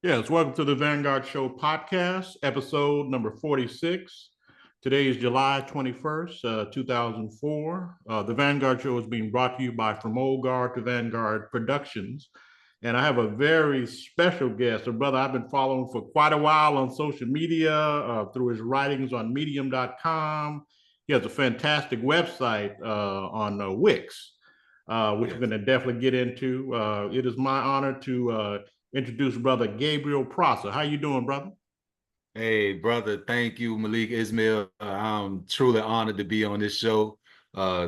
Yes, welcome to the Vanguard Show podcast, episode number 46. Today is July 21st, 2004. The Vanguard Show is being brought to you by From Old Guard to Vanguard Productions. And I have a very special guest, a brother I've been following for quite a while on social media, through his writings on medium.com. He has a fantastic website on Wix, which we're Yes. going to definitely get into. It is my honor to introduce brother Gabriel Prosser. How you doing, brother? Hey, brother, thank you, Malik Ismail. I'm truly honored to be on this show.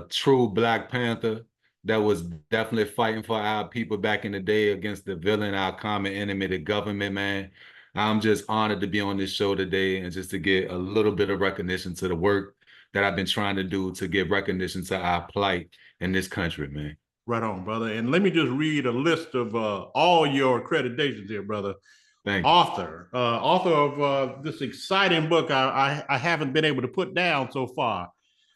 True Black Panther that was definitely fighting for our people back in the day against the villain, our common enemy, the government, man. I'm just honored to be on this show today and just to get a little bit of recognition to the work that I've been trying to do to give recognition to our plight in this country, man. Right on, brother. And let me just read a list of all your accreditations here, brother. Thank you. Author of this exciting book I haven't been able to put down so far.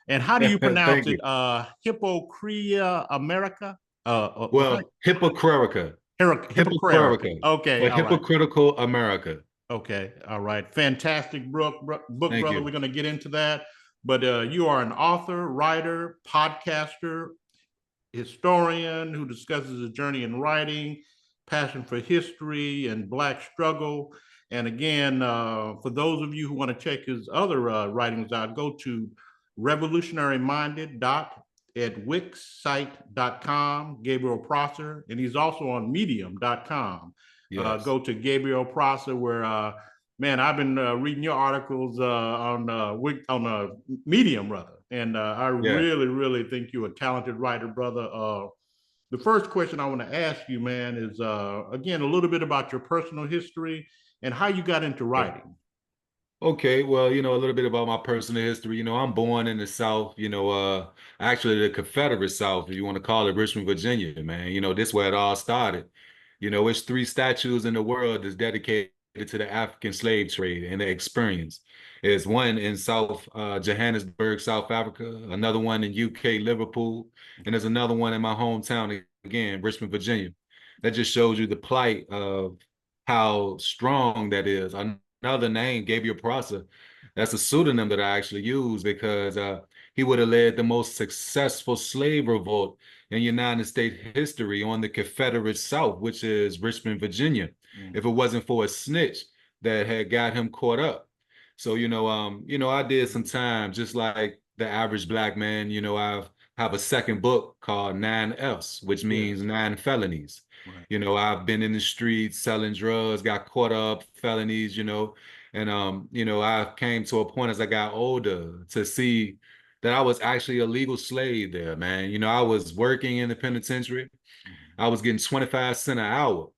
And how do you pronounce Thank it? you. Hippocrea America? Well, hypocritical. Hippocratica. Hypocritical, Okay, or all right. hypocritical America. Okay, all right. Fantastic book, Thank brother. you. We're going to get into that. But you are an author, writer, podcaster, historian who discusses his journey in writing, passion for history and Black struggle. And again, for those of you who want to check his other writings out, go to revolutionaryminded.wixsite.com, Gabriel Prosser, and he's also on medium.com. Yes. Go to Gabriel Prosser, where man, I've been reading your articles on Medium, brother, and I Yeah. really think you're a talented writer, brother. The first question I want to ask you, man, is again a little bit about your personal history and how you got into Yeah. writing. Okay, well, a little bit about my personal history. I'm born in the South, actually the Confederate South, if you want to call it Richmond, Virginia, man. This is where it all started. It's three statues in the world that's dedicated to the African slave trade and the experience. There's one in South Johannesburg, South Africa, another one in UK, Liverpool, and there's another one in my hometown again, Richmond, Virginia. That just shows you the plight of how strong that is. Another name, Gabriel Prosser. That's a pseudonym that I actually use because he would have led the most successful slave revolt in United States history on the Confederate South, which is Richmond, Virginia, if it wasn't for a snitch that had got him caught up. So, I did some time just like the average Black man. I have a second book called Nine F's, which Yes. means nine felonies. Right. I've been in the streets selling drugs, got caught up, felonies, and I came to a point as I got older to see that I was actually a legal slave there, man. I was working in the penitentiary. I was getting 25 cents an hour.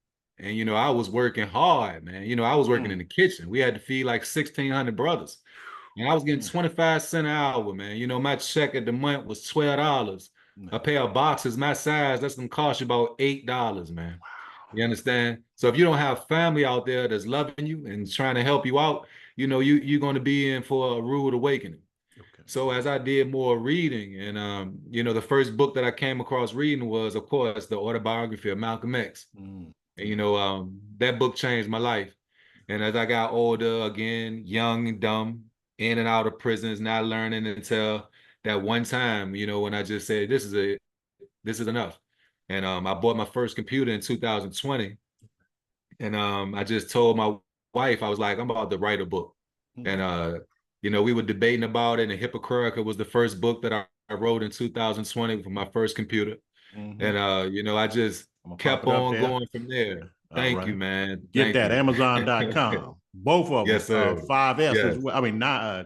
And I was working hard, man. I was working in Mm. the kitchen. We had to feed like 1,600 brothers. And I was getting Mm. 25 cents an hour, man. My check at the month was $12. A pair of boxes my size, that's gonna cost you about $8, man. You understand? So if you don't have family out there that's loving you and trying to help you out, you're gonna be in for a rude awakening. Okay. So as I did more reading, and the first book that I came across reading was, of course, the autobiography of Malcolm X. Mm. And that book changed my life. And as I got older, again, young and dumb, in and out of prisons, not learning until that one time, when I just said, this is enough. And I bought my first computer in 2020. And I just told my wife, I was like, I'm about to write a book. And Mm. we were debating about it, and Hippocratica was the first book that I wrote in 2020 for my first computer. Mm-hmm. And I just I'm gonna pop kept it up on there. going from there. All Thank right. you, man. Get Thank that, you. Amazon.com. Both of them, Yes, sir. five S's. Yes. I mean, nine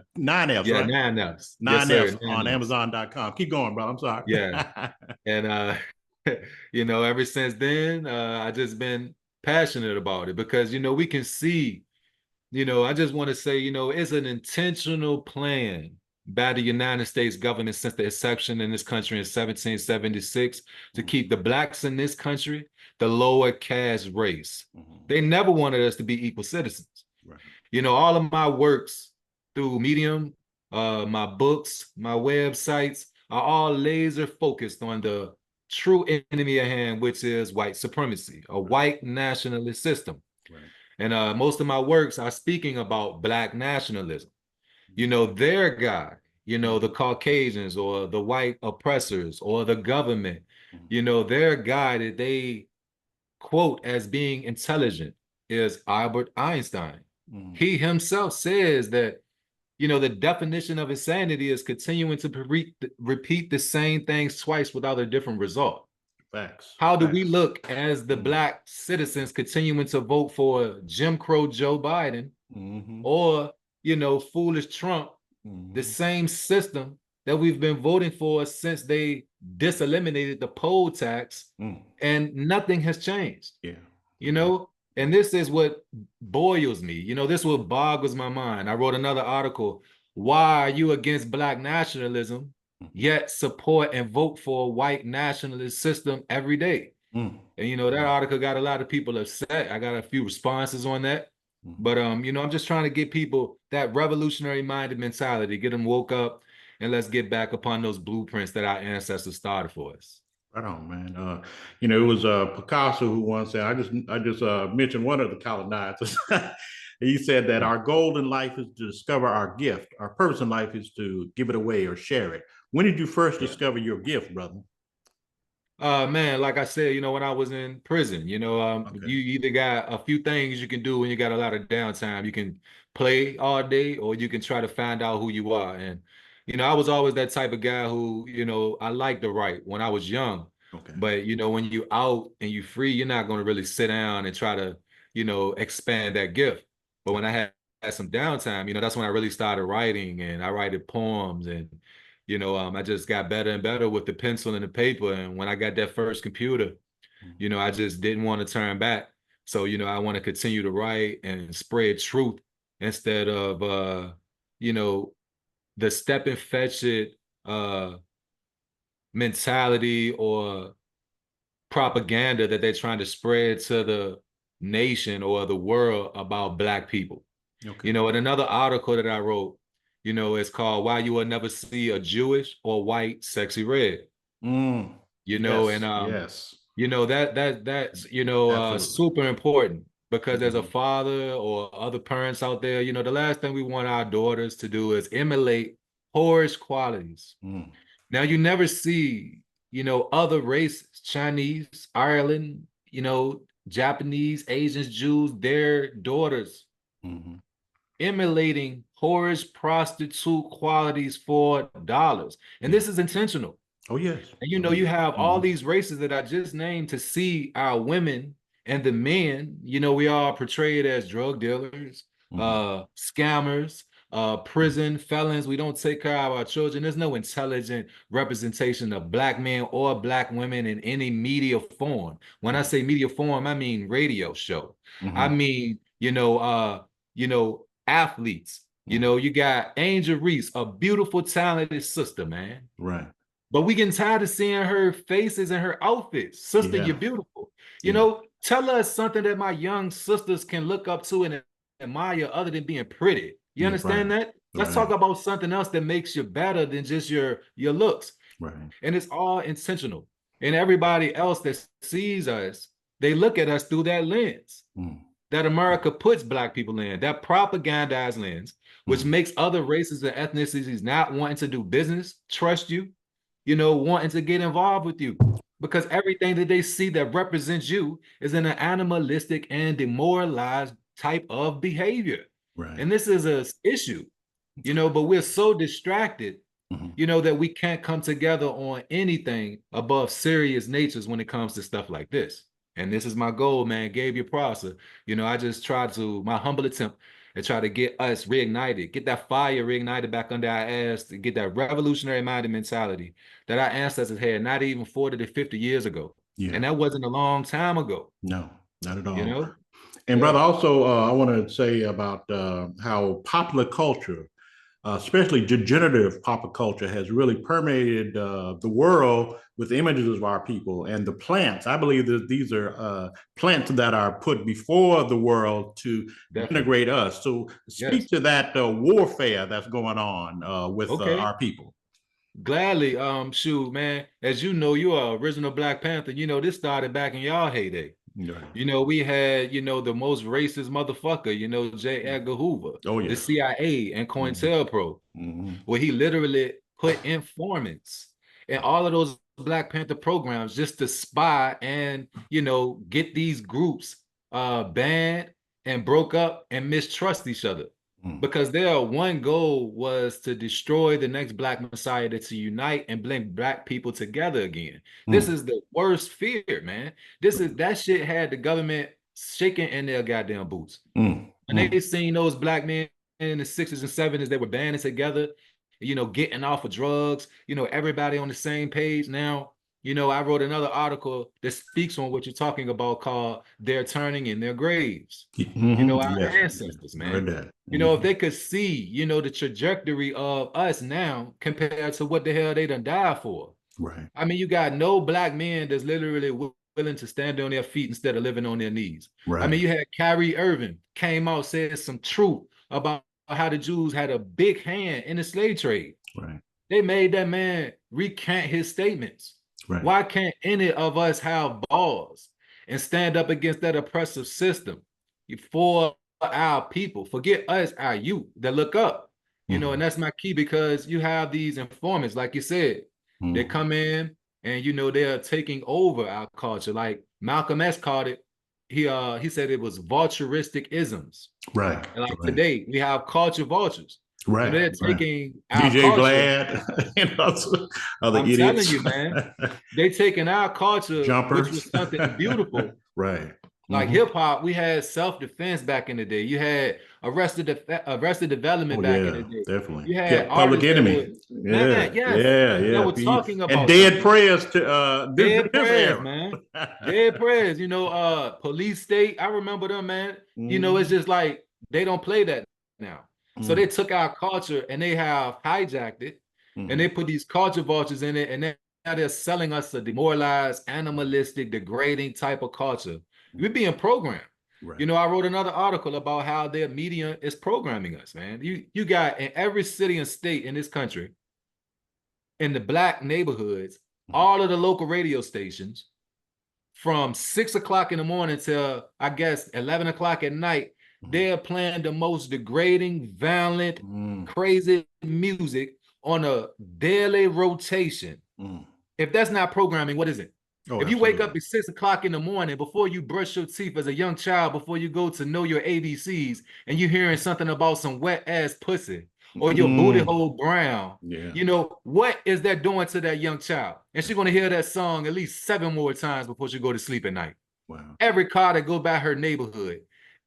F's, Yeah, right? nine F's. Yes, Nine sir. F's Nine on F's. Amazon.com. Keep going, bro. I'm sorry. Yeah. And ever since then, I just been passionate about it because we can see, I just want to say, it's an intentional plan by the United States government since the inception in this country in 1776 to Mm-hmm. keep the blacks in this country the lower caste race. Mm-hmm. They never wanted us to be equal citizens. Right. All of my works through Medium, my books, my websites are all laser focused on the true enemy at hand, which is white supremacy, a Right. white nationalist system. Right. And most of my works are speaking about Black nationalism. Their guy, the Caucasians or the white oppressors or the government, their guy that they quote as being intelligent is Albert Einstein. Mm. He himself says that, the definition of insanity is continuing to repeat the same things twice without a different result. Facts. How do we Facts. look as the Black citizens continuing to vote for Jim Crow Joe Biden Mm-hmm. or, foolish Trump, the same system that we've been voting for since they diseliminated the poll tax, and nothing has changed. Yeah. And this is what boils me. This is what boggles my mind. I wrote another article. Why are you against Black nationalism, yet support and vote for a white nationalist system every day? And that article got a lot of people upset. I got a few responses on that. But I'm just trying to get people that revolutionary minded mentality, get them woke up, and let's get back upon those blueprints that our ancestors started for us. Right on, man. It was Picasso who once said, I just mentioned one of the colonizers. He said that our goal in life is to discover our gift. Our purpose in life is to give it away or share it. When did you first discover your gift, brother? Man, like I said, when I was in prison, you either got a few things you can do when you got a lot of downtime. You can play all day, or you can try to find out who you are. And, I was always that type of guy who, I liked to write when I was young. Okay. But, when you out and you free, you're not going to really sit down and try to, expand that gift. But when I had some downtime, that's when I really started writing, and I wrote poems, and I just got better and better with the pencil and the paper. And when I got that first computer, I just didn't want to turn back. So, I want to continue to write and spread truth instead of, the step and fetch it mentality or propaganda that they're trying to spread to the nation or the world about Black people. Okay. In another article that I wrote, it's called Why You Will Never See a Jewish or White Sexy Red. Yes. And yes. that's super important, because as a father or other parents out there, the last thing we want our daughters to do is emulate whorish qualities. Now, you never see, other races, Chinese, Ireland, Japanese, Asians, Jews, their daughters emulating whorish prostitute qualities for dollars. And this is intentional. Oh, yes. And you have all these races that I just named to see our women and the men, we are portrayed as drug dealers, scammers, prison felons. We don't take care of our children. There's no intelligent representation of Black men or Black women in any media form. When I say media form, I mean radio show. I mean, athletes. You got Angel Reese, a beautiful, talented sister, man. Right. But we getting tired of seeing her faces and her outfits. Sister, you're beautiful. Tell us something that my young sisters can look up to and admire other than being pretty. You understand that? Let's talk about something else that makes you better than just your looks. Right. And it's all intentional. And everybody else that sees us, they look at us through that lens that America puts Black people in, that propagandized lens, which makes other races and ethnicities not wanting to do business, trust you, wanting to get involved with you, because everything that they see that represents you is in an animalistic and demoralized type of behavior. Right. And this is an issue, but we're so distracted, that we can't come together on anything above serious natures when it comes to stuff like this. And this is my goal, man, Gabriel Prosser. I just try to, my humble attempt, and try to get us reignited, get that fire reignited back under our ass, to get that revolutionary minded mentality that our ancestors had not even 40 to 50 years ago. Yeah. And that wasn't a long time ago. No, not at all. And brother, also, I want to say about how popular culture, especially degenerative popular culture, has really permeated the world with images of our people and the plants. I believe that these are plants that are put before the world to integrate us. So speak to that warfare that's going on with our people. Gladly. Shoot, man, as you know, you are original Black Panther. This started back in y'all heyday. Right. You know, we had, you know, the most racist motherfucker, you know, J. Edgar Hoover, Oh, the yes. CIA and COINTELPRO, Mm-hmm. where he literally put informants in all of those Black Panther programs just to spy and, you know, get these groups banned and broke up and mistrust each other. Because their one goal was to destroy the next Black Messiah, to unite and bring Black people together again. This is the worst fear, man. That shit had the government shaking in their goddamn boots. When they seen those Black men in the 60s and 70s, they were banding together, you know, getting off of drugs, you know, everybody on the same page. Now, you know, I wrote another article that speaks on what you're talking about called They're Turning in Their Graves. You know, our Yes. ancestors, I heard man. that. You know, if they could see, you know, the trajectory of us now compared to what the hell they done died for. Right. I mean, you got no Black men that's literally willing to stand on their feet instead of living on their knees. Right. I mean, you had Kyrie Irving came out, said some truth about how the Jews had a big hand in the slave trade. Right. They made that man recant his statements. Right. Why can't any of us have balls and stand up against that oppressive system for our people? Forget us, our youth that look up. You know, and that's my key, because you have these informants, like you said, they come in and, you know, they're taking over our culture. Like Malcolm X called it, he said it was vulturistic isms. Right. And like today, we have culture vultures. Right. You know, they're taking our DJ culture. Glad and other I'm idiots. telling you, man, they taking our culture, Jumpers. which was something beautiful. Right. Like hip hop, we had self-defense back in the day. You had Arrested Development back in the day. Definitely. You had Public Enemy. that were talking about and Dead Prayers to Dead Prayers, man. Dead Prayers, you know, Police State. I remember them, man. You know, it's just like they don't play that now. So they took our culture and they have hijacked it, and they put these culture vultures in it, and now they're selling us a demoralized, animalistic, degrading type of culture. We're being programmed. Right. You know, I wrote another article about how their media is programming us, man. You got in every city and state in this country, in the Black neighborhoods, all of the local radio stations, from 6 o'clock in the morning till, I guess, 11 o'clock at night, they're playing the most degrading, violent, crazy music on a daily rotation. If that's not programming, what is it? Oh, if you wake up at 6 o'clock in the morning, before you brush your teeth as a young child, before you go to know your ABCs, and you're hearing something about some wet ass pussy or your booty hole brown, you know, what is that doing to that young child? And she's going to hear that song at least 7 more times before she go to sleep at night. Wow. Every car that go by her neighborhood,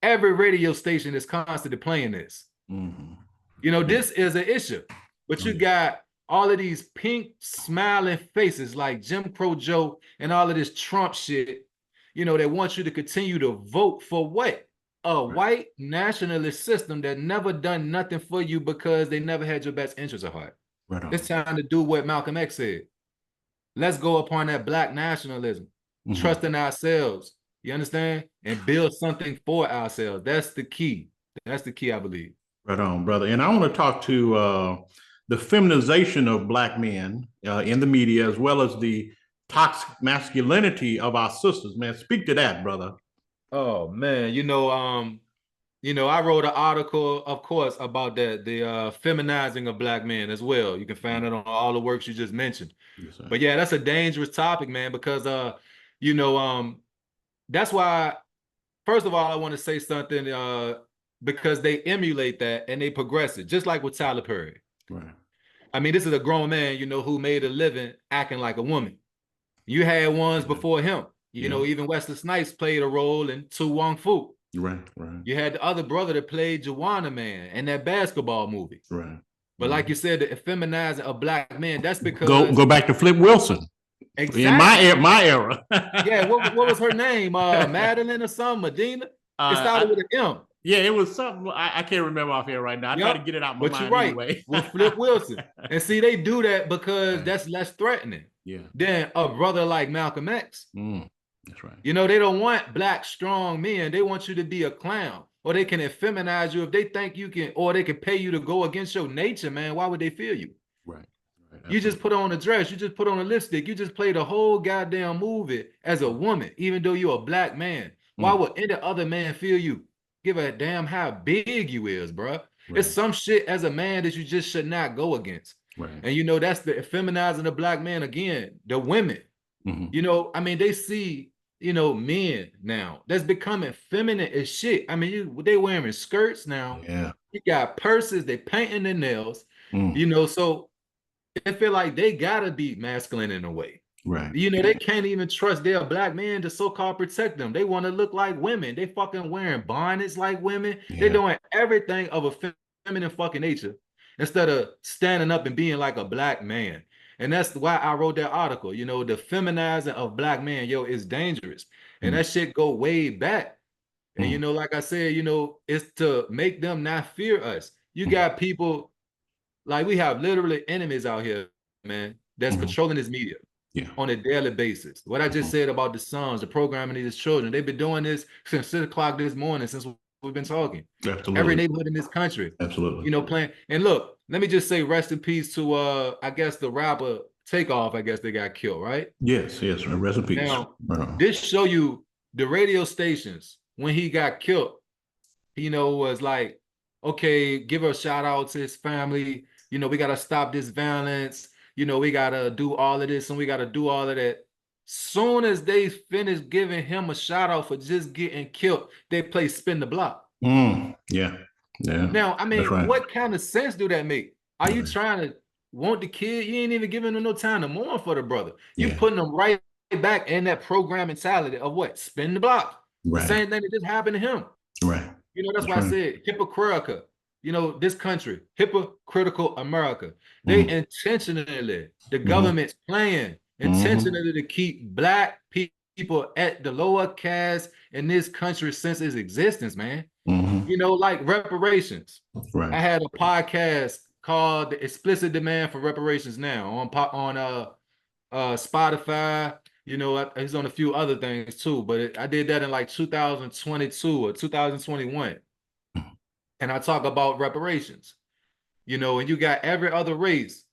every radio station is constantly playing this. You know, this is an issue. But you got all of these pink smiling faces like Jim Crow Joe and all of this Trump shit, you know, they want you to continue to vote for what? A white nationalist system that never done nothing for you because they never had your best interest at heart. It's time to do what Malcolm X said. Let's go upon that Black nationalism, trust in ourselves, you understand? And build something for ourselves. That's the key. That's the key, I believe. Right on, brother. And I want to talk to the feminization of Black men in the media, as well as the toxic masculinity of our sisters, man. Speak to that, brother. Oh man, you know, I wrote an article, of course, about the feminizing of Black men as well. You can find it on all the works you just mentioned. Yes, but yeah, that's a dangerous topic, man, because you know, that's why, first of all, I want to say something because they emulate that and they progress it, just like with Tyler Perry. Right. I mean, this is a grown man, you know, who made a living acting like a woman. You had ones before him. You know, even Wesley Snipes played a role in Tu Wong Fu. Right. You had the other brother that played Joanna Man in that basketball movie. Right. But like you said, the feminizing of Black men, that's because... Go back to Flip Wilson. Exactly. In my era. Yeah, what was her name? Madeline or something? Medina? It started with an M. Yeah, it was something. I can't remember off here right now. I try to get it out my mind anyway. With Flip Wilson. And see, they do that because that's less threatening. Yeah. Than a brother like Malcolm X. That's right. You know, they don't want Black strong men. They want you to be a clown. Or they can effeminize you if they think you can, or they can pay you to go against your nature, man. Why would they fear you? Right. You just put on a dress, you just put on a lipstick, you just play the whole goddamn movie as a woman, even though you're a black man. Why would any other man feel you? Give a damn how big you is, bro. It's some shit as a man that you just should not go against. Right. And you know, that's the feminizing the black man again, the women. You know, I mean, they see, you know, men now that's becoming feminine as shit. I mean, they wearing skirts now. Yeah. You got purses, they painting their nails, you know, so they feel like they gotta be masculine in a way. Right. You know, they can't even trust their black man to so-called protect them. They want to look like women. They fucking wearing bonnets like women. Yeah. They're doing everything of a feminine fucking nature instead of standing up and being like a black man. And that's why I wrote that article. You know, the feminizing of black men, yo, is dangerous. And that shit go way back. And, you know, like I said, you know, it's to make them not fear us. You got people, like we have literally enemies out here, man, that's controlling this media on a daily basis. What I just said about the sons, the programming of these children, they've been doing this since 6 o'clock this morning, since we've been talking. Absolutely. Every neighborhood in this country. Absolutely. You know, playing. And look, let me just say rest in peace to, I guess, the rapper Takeoff, I guess they got killed, right? Yes, yes, rest in peace. Now, this show you the radio stations, when he got killed, you know, was like, okay, give a shout out to his family. You know, we got to stop this violence. You know, we got to do all of this and we got to do all of that. Soon as they finish giving him a shout out for just getting killed, they play Spin the Block. Yeah. Yeah. Now, I mean, what kind of sense do that make? Are you trying to want the kid? You ain't even giving them no time to mourn for the brother. You putting them right back in that program mentality of what? Spin the block. Right. The same thing that just happened to him. Right. You know, that's why I said hypocritical. You know, this country, hypocritical America. They intentionally, the government's playing intentionally to keep black people at the lower caste in this country since its existence, man. You know, like reparations. Right. I had a podcast called The Explicit Demand for Reparations Now on Spotify. You know, he's on a few other things too, but I did that in like 2022 or 2021. And I talk about reparations, you know, and you got every other race,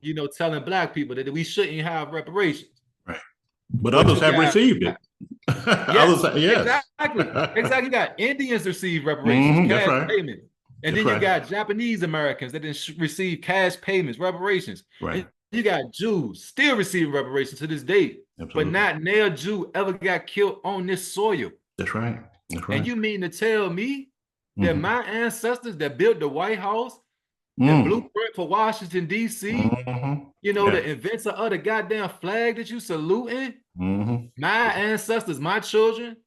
you know, telling black people that we shouldn't have reparations. Right. But others have received it. Yes, exactly. You got Indians receive reparations, cash payments. And then you got Japanese Americans that didn't receive cash payments, reparations. Right. And you got Jews still receiving reparations to this day. Absolutely. But not nail Jew ever got killed on this soil. That's right. That's right. And you mean to tell me that my ancestors that built the White House, the blueprint for Washington, D.C., you know, the inventor of the goddamn flag that you saluting, my ancestors, my children,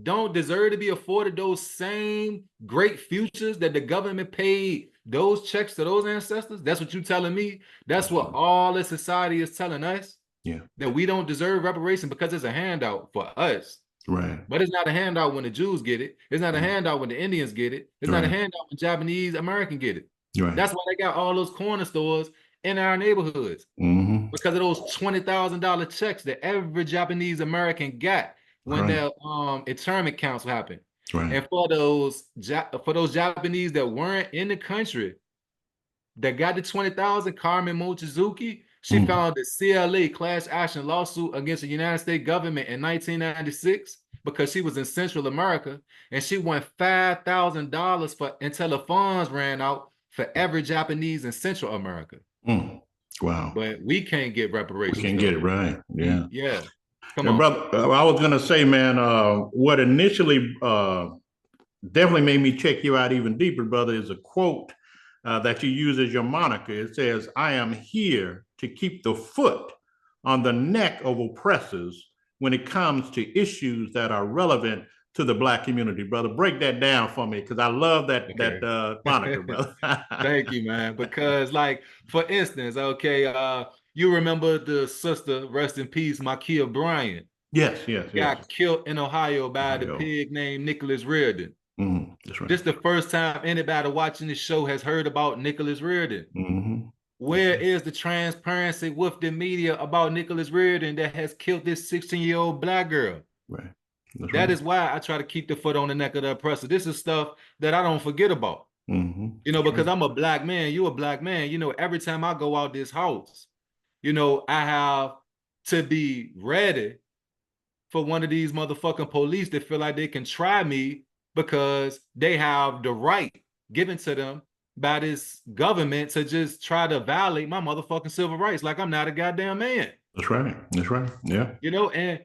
don't deserve to be afforded those same great futures that the government paid those checks to those ancestors? That's what you telling me? That's what all this society is telling us? Yeah. That we don't deserve reparation because it's a handout for us. Right. But it's not a handout when the Jews get it. It's not a handout when the Indians get it. It's not a handout when Japanese American get it. Right. That's why they got all those corner stores in our neighborhoods. Because of those $20,000 checks that every Japanese American got when their internment council happened. Right. And for those Japanese that weren't in the country that got the 20,000, Carmen Mochizuki, she filed the CLA class action lawsuit against the United States government in 1996 because she was in Central America, and she won $5,000 until the funds ran out for every Japanese in Central America. Wow! But we can't get reparations. We can't get it right. Yeah. Yeah. Come on, brother. I was gonna say, man, what initially definitely made me check you out even deeper, brother, is a quote that you use as your moniker. It says, "I am here to keep the foot on the neck of oppressors when it comes to issues that are relevant to the Black community." Brother, break that down for me, because I love that moniker, brother. Thank you, man. Because, like, for instance, you remember the sister, rest in peace, Makia Bryant. Yes. Got killed in Ohio by the pig named Nicholas Reardon. That's right. This is the first time anybody watching this show has heard about Nicholas Reardon. Where is the transparency with the media about Nicholas Reardon that has killed this 16-year-old Black girl? Right. That is why I try to keep the foot on the neck of the oppressor. This is stuff that I don't forget about. You know, because Sure. I'm a black man, you a black man. You know, every time I go out this house, you know, I have to be ready for one of these motherfucking police that feel like they can try me because they have the right given to them by this government to just try to violate my motherfucking civil rights like I'm not a goddamn man. That's right. That's right. Yeah. You know, and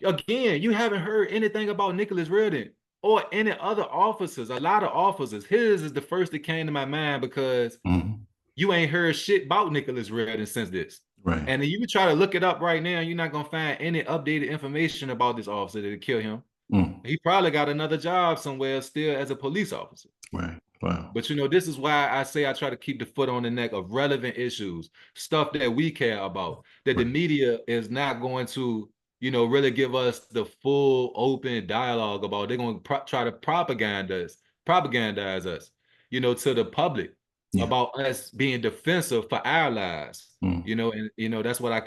again, you haven't heard anything about Nicholas Redden or any other officers, a lot of officers. His is the first that came to my mind because Hmm. you ain't heard shit about Nicholas Redden since this. Right. And you try to look it up right now, you're not gonna find any updated information about this officer that killed him. Mm. He probably got another job somewhere still as a police officer. Right. Wow. But you know, this is why I say I try to keep the foot on the neck of relevant issues, stuff that we care about, that the Right. media is not going to, you know, really give us the full open dialogue about. They're going to try to propagandize us, you know, to the public Yeah. about us being defensive for our lives, Mm. you know, and you know that's what I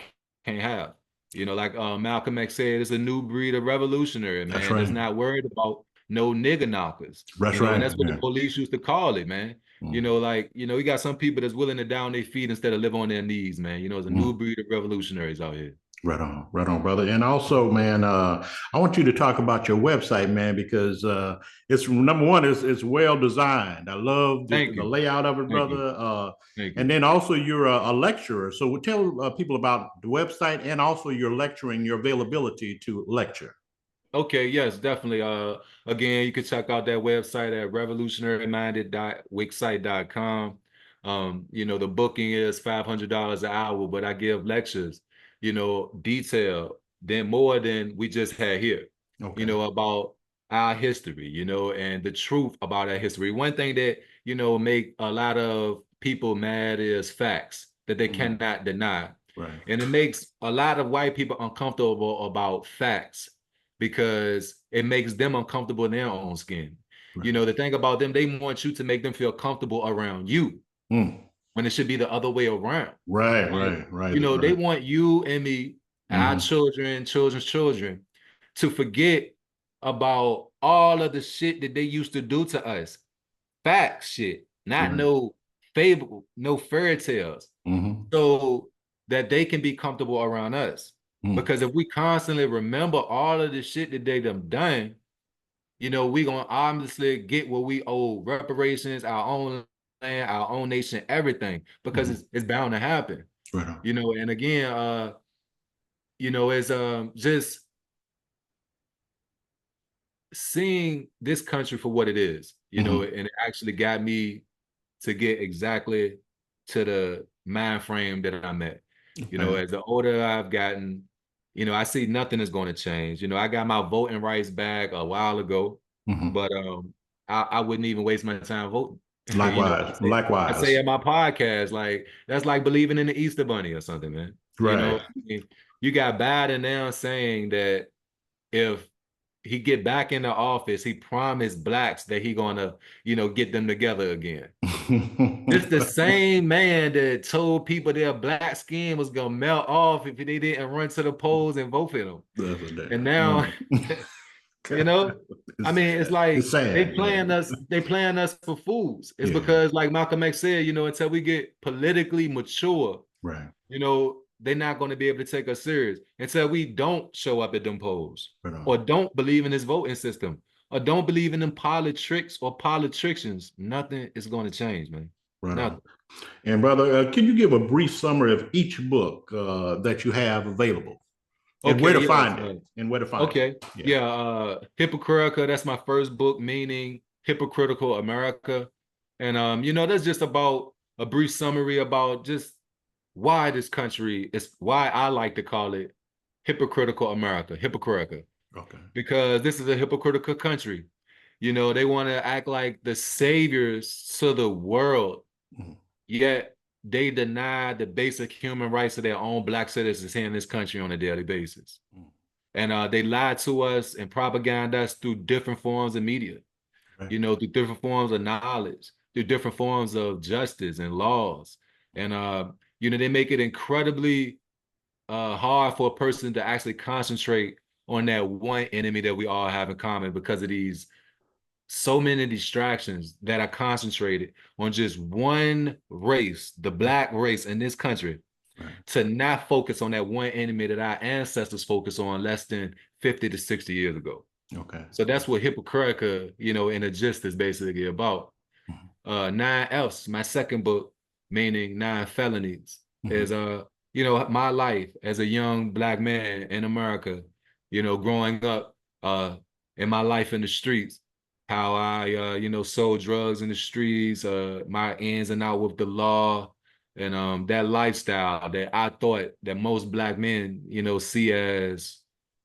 can't have. You know, like Malcolm X said, it's a new breed of revolutionary That's man that's right. not worried about no nigger knockers. That's You know, and right. that's what the Yeah. police used to call it, man. You Mm. know, like, you know, you got some people that's willing to down their feet instead of live on their knees, man. You know, it's a new Mm. breed of revolutionaries out here. Right on, brother. And also, man, I want you to talk about your website, man, because it's number one, it's well designed. I love Thank the you. layout of it, Thank you. brother. Thank And you. then also you're a lecturer. So we tell people about the website and also your lecturing, your availability to lecture. Okay, yes, definitely. Again, you can check out that website at revolutionaryminded.wixsite.com. You know, the booking is $500 an hour, but I give lectures, you know, detail than more than we just had here, you Okay. know, about our history, you know, and the truth about our history. One thing that, you know, make a lot of people mad is facts that they Mm. cannot deny. Right. And it makes a lot of white people uncomfortable about facts because it makes them uncomfortable in their own skin. You Right. know, the thing about them, they want you to make them feel comfortable around you Mm. when it should be the other way around. Right. Right? Right. Right. You know, they Right. want you and me, our Hmm. children, children's children, to forget about all of the shit that they used to do to us. Fact shit, not Right. no fable, no fairy tales, Hmm. so that they can be comfortable around us. Mm. Because if we constantly remember all of the shit that they done, you know, we gonna obviously get what we owe: reparations, our own land, our own nation, everything, because Hmm. it's bound to happen. Right on. You know, and again, you know, it's just seeing this country for what it is, you know, Hmm. and it actually got me to get exactly to the mind frame that I'm at. You know, Okay. as the older I've gotten, you know, I see nothing is going to change. You know, I got my voting rights back a while ago, Hmm. but I wouldn't even waste my time voting. You know, Likewise. I say Likewise. in my podcast, like that's like believing in the Easter Bunny or something, man. You know, Right. I mean, you got Biden now saying that if he get back in the office, he promised blacks that he gonna, you know, get them together again. It's the same man that told people their black skin was gonna melt off if they didn't run to the polls and vote for him. That's a And damn. now, you know, It's I mean, it's sad. It's like sad. Yeah. they playing us for fools. It's Yeah. because, like Malcolm X said, you know, until we get politically mature, Right. you know, they're not going to be able to take us serious until we don't show up at them polls Right on. or don't believe in this voting system or don't believe in them politics or politicians. Nothing is going to change, man. Right on. Nothing. And brother, can you give a brief summary of each book that you have available and where Okay, to yes. find it? And where to find it? Okay. Yeah. Yeah, Hypocritical, that's my first book, meaning Hypocritical America. And you know, that's just about a brief summary about just why this country is why I like to call it hypocritical America, hypocritical, Okay. because this is a hypocritical country. You know, they want to act like the saviors to the world, Mhm. yet they deny the basic human rights of their own black citizens here in this country on a daily basis. Mhm. And they lie to us and propaganda us through different forms of media, Right. you know, through different forms of knowledge, through different forms of justice and laws. And you know, they make it incredibly hard for a person to actually concentrate on that one enemy that we all have in common because of these so many distractions that I concentrated on just one race, the black race in this country, Right. to not focus on that one enemy that our ancestors focused on less than 50 to 60 years ago. Okay. So that's what Hippocratica, in a gist is basically about. Nine F's, my second book, meaning nine felonies, Mm-hmm. is my life as a young black man in America, growing up, in my life in the streets, how I sold drugs in the streets, my ins and out with the law, and that lifestyle that I thought that most black men, see as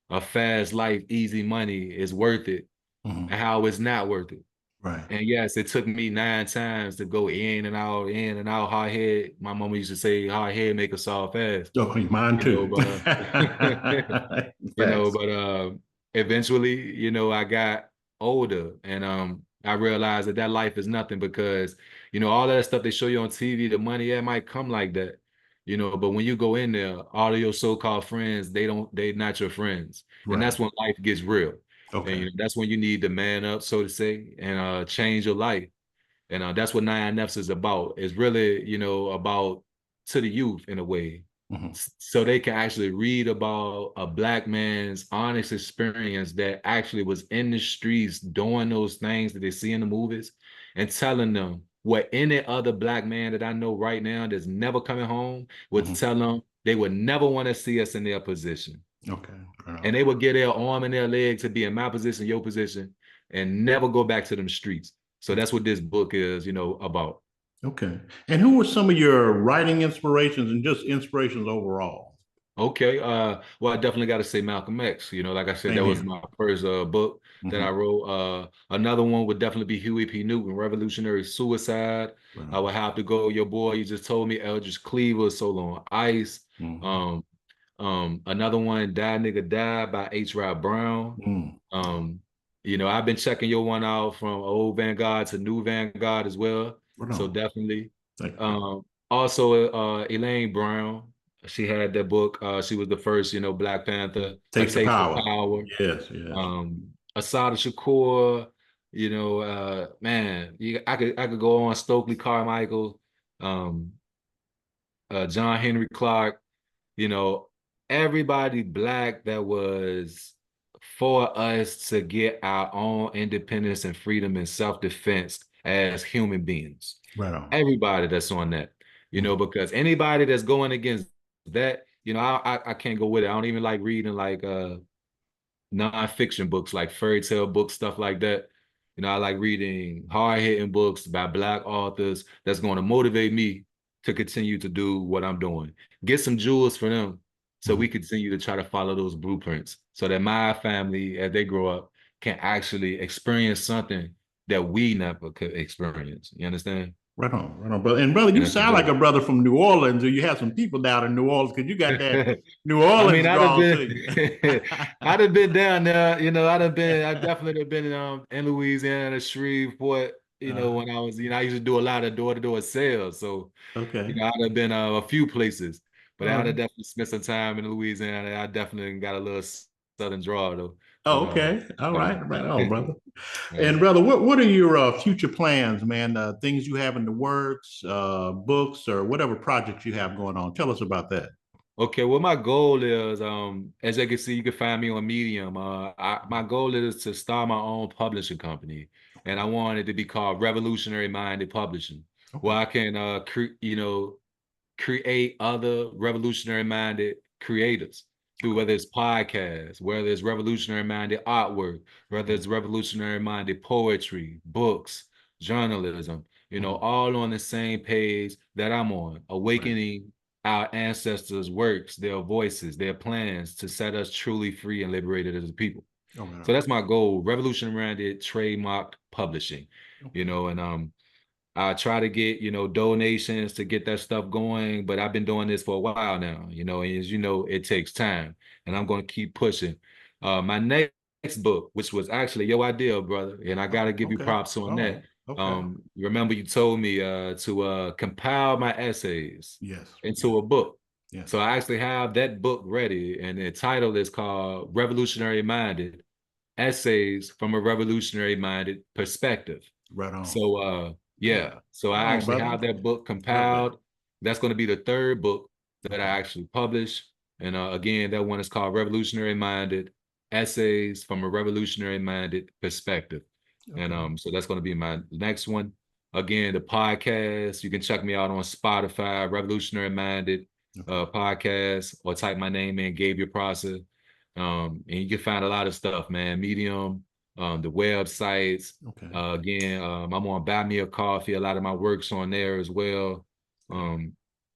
a fast life, easy money is worth it, Mm-hmm. and how it's not worth it. Right. And yes, it took me 9 times to go in and out, hard head. My mama used to say, hard head make a soft ass, Okay, mine too. but Facts. eventually, I got older, and I realized that life is nothing, because all that stuff they show you on TV, the money, it might come like that, but when you go in there, all of your so-called friends, they're not your friends. And Right. that's when life gets real. And Okay. that's when you need to man up, so to say, and change your life. And that's what Nine F's is about. It's really, about to the youth in a way, Mm-hmm. so they can actually read about a black man's honest experience that actually was in the streets doing those things that they see in the movies, and telling them what any other black man that I know right now that's never coming home would Mm-hmm. tell them they would never want to see us in their position. Okay. Right And on. they would get their arm and their leg to be in my position, your position, and never go back to them streets. So that's what this book is, about. Okay. And who were some of your writing inspirations and just inspirations overall? Okay. Well, I definitely got to say Malcolm X. Like I said, Same that was here. my first book that Mm-hmm. I wrote. Another one would definitely be Huey P. Newton, Revolutionary Suicide. Right I on. would have to go. Your boy, you just told me, Eldridge Cleaver, Solo on Ice. Mm-hmm. Um, Another one, Die Nigga Die by H. Rod Brown. Mm. Um, I've been checking your one out from old Vanguard to new Vanguard as well. Right So on. definitely. Thank you. Also, Elaine Brown, she had that book. She was the first, Black Panther, A Takes the Taste of power. Power. Yes, yes. Assata Shakur, man, I could go on. Stokely Carmichael, um, John Henry Clark, you know, everybody black that was for us to get our own independence and freedom and self-defense as human beings. Right on. Everybody that's on that, Mm. because anybody that's going against that, I can't go with it. I don't even like reading like nonfiction books, like fairy tale books, stuff like that. I like reading hard-hitting books by black authors that's going to motivate me to continue to do what I'm doing. Get some jewels for them so Mm. we continue to try to follow those blueprints so that my family, as they grow up, can actually experience something that we never could experience. You understand? Right on, right on, brother. And brother, And you that's the sound like goal. a brother from New Orleans, or you have some people down in New Orleans because you got that New I mean, Orleans I'd have drawl been, to you. I'd have been down there. I definitely have been in Louisiana, Shreveport. uh, When I was, I used to do a lot of door-to-door sales. So, okay. I'd have been a few places, but All I'd have right. definitely spent some time in Louisiana. I definitely got a little southern draw though. But Oh, okay. All yeah. right. Right on, brother. And Right. brother, what are your future plans, man? Things you have in the works, books, or whatever projects you have going on. Tell us about that. Okay, well, my goal is, as you can see, you can find me on Medium. My goal is to start my own publishing company, and I Okay. want it to be called Revolutionary Minded Publishing, Okay. where I can, create other revolutionary minded creators through Okay. whether it's podcasts, whether it's revolutionary minded artwork, whether it's revolutionary minded poetry, books, journalism, Mhm. all on the same page that I'm on, Right. awakening our ancestors' works, their voices, their plans to set us truly free and liberated as a people. All right. So All that's my goal, revolutionary minded trademark publishing, right. Okay. and I try to get, donations to get that stuff going, but I've been doing this for a while now, and as you know, it takes time, and I'm going to keep pushing. My next book, which was actually your idea, brother, and I got to Oh, give you okay. props on All that. right. Okay. Remember you told me to compile my essays Yes. Yes. into a book. Yes. So I actually have that book ready, and the title is called Revolutionary Minded, essays from a revolutionary-minded perspective. Right on. So Yeah. yeah, so I Right on, actually brother. have that book Love that. compiled. That's going to be the third book that I Okay. actually publish. And again, that one is called Revolutionary Minded Essays from a Revolutionary Minded Perspective. And Okay. so that's going to be my next one. Again, the podcast, you can check me out on Spotify, Revolutionary Minded Okay. podcast, or type my name in, Gabriel Prosser. And you can find a lot of stuff, man. Medium, the websites. Okay. Again, I'm on Buy Me a Coffee. A lot of my work's on there as well. Okay.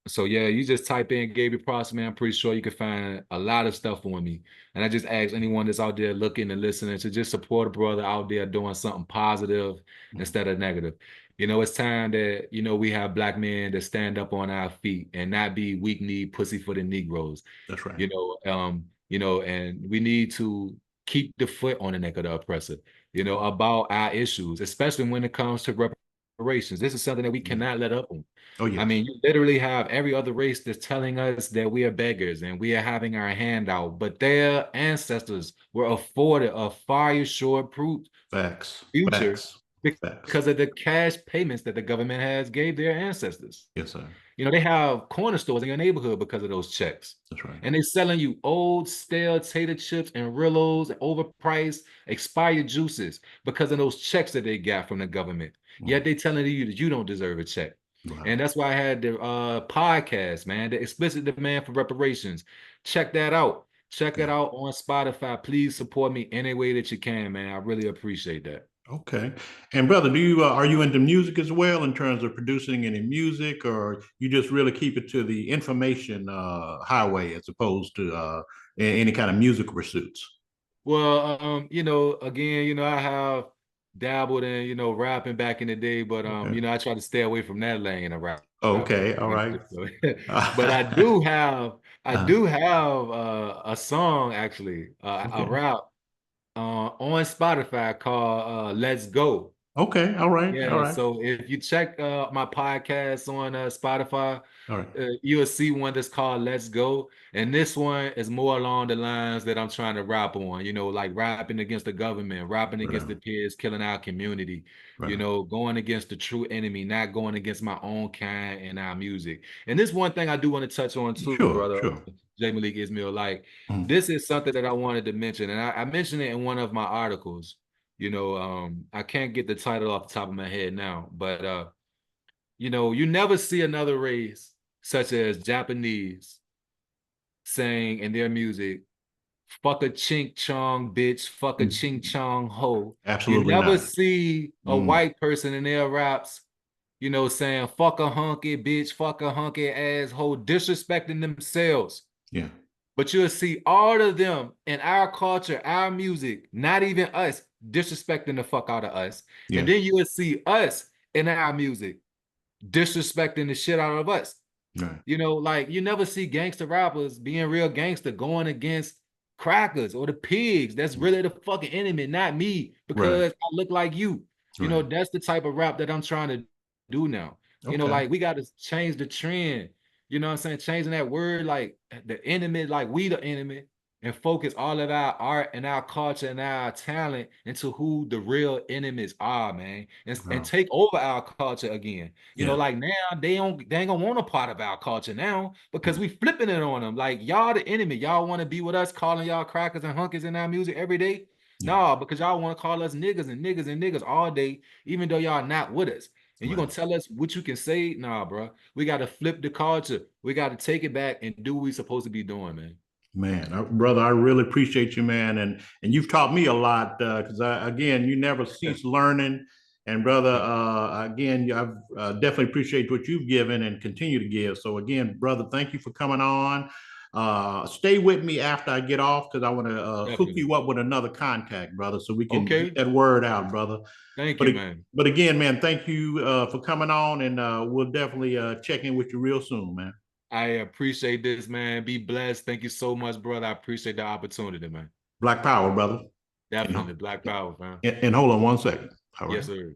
So yeah, you just type in Gabriel Prosser, man. I'm pretty sure you can find a lot of stuff on me. And I just ask anyone that's out there looking and listening to just support a brother out there doing something positive Mhm. instead of negative. It's time that, we have Black men that stand up on our feet and not be weak-kneed, pussyfooted Negroes. That's right. And we need to keep the foot on the neck of the oppressor, about our issues, especially when it comes to reparations. This is something that we Yeah. cannot let up on. Oh, I yes. mean, you literally have every other race that's telling us that we are beggars and we are having our hand out, but their ancestors were afforded a far short proof Facts. future Facts. Facts. because of the cash payments that the government has gave their ancestors. Yes, sir. They have corner stores in your neighborhood because of those checks. That's right. And they're selling you old, stale tater chips and Rillos, overpriced, expired juices because of those checks that they got from the government. Mhm. Yet they telling you that you don't deserve a check. Wow. And that's why I had the podcast, man, the explicit demand for reparations. Check that out. Check it Yeah. out on Spotify. Please support me any way that you can, man. I really appreciate that. Okay. And brother, do you are you into music as well in terms of producing any music, or you just really keep it to the information highway as opposed to any kind of musical pursuits? Well, again, I have dabbled in, rapping back in the day, but Okay. I try to stay away from that lane of rapping. Okay. All right. But I do have a song actually, a Okay. rap on Spotify called Let's Go. Okay. All right. All Yeah, right. so if you check my podcast on Spotify, All right. you'll see one that's called Let's Go. And this one is more along the lines that I'm trying to rap on, like rapping against the government, rapping Right against the on. peers, killing our community, Right on. going against the true enemy, not going against my own kind and our music. And this one thing I do want to touch on too, Sure. brother, Sure. J. Malik Ismail, like Mhm. this is something that I wanted to mention. And I mentioned it in one of my articles. I can't get the title off the top of my head now, but you never see another race such as Japanese saying in their music, fuck a chink chong bitch, fuck a chink Mhm. chong ho. You Absolutely never not. see a Mm. white person in their raps, saying fuck a hunky bitch, fuck a hunky asshole, disrespecting themselves. Yeah. But you'll see all of them in our culture, our music, not even us, disrespecting the fuck out of us. And Yeah. then you will see us in our music, disrespecting the shit out of us. Right. Like you never see gangster rappers being real gangster going against crackers or the pigs. That's really the fucking enemy, not me, Right. because I look like you. Right. That's the type of rap that I'm trying to do now. Okay. Like we got to change the trend. You know what I'm saying? Changing that word, like the enemy, like we the enemy, and focus all of our art and our culture and our talent into who the real enemies are, man. And Wow. take over our culture again. Yeah. Like now they ain't gonna want a part of our culture now because Mm. we flipping it on them. Like y'all the enemy. Y'all want to be with us, calling y'all crackers and hunkies in our music every day. Yeah. No, because y'all want to call us niggas and niggas and niggas all day, even though y'all not with us. And you Right. gonna tell us what you can say? Nah, bro. We gotta flip the culture. We gotta take it back and do what we supposed to be doing, man. Man, brother, I really appreciate you, man, and you've taught me a lot because again, you never cease learning, and brother, again, I've definitely appreciate what you've given and continue to give. So again, brother, thank you for coming on. Stay with me after I get off because I want to hook Definitely. you up with another contact, brother, so we can get Okay. that word out, brother. Thank But you, man. but again, man, thank you for coming on, and we'll definitely check in with you real soon, man. I appreciate this, man. Be blessed. Thank you so much, brother. I appreciate the opportunity, man. Black Power, brother. And, Definitely. Black power, man. and hold on one second. All right. Yes, sir.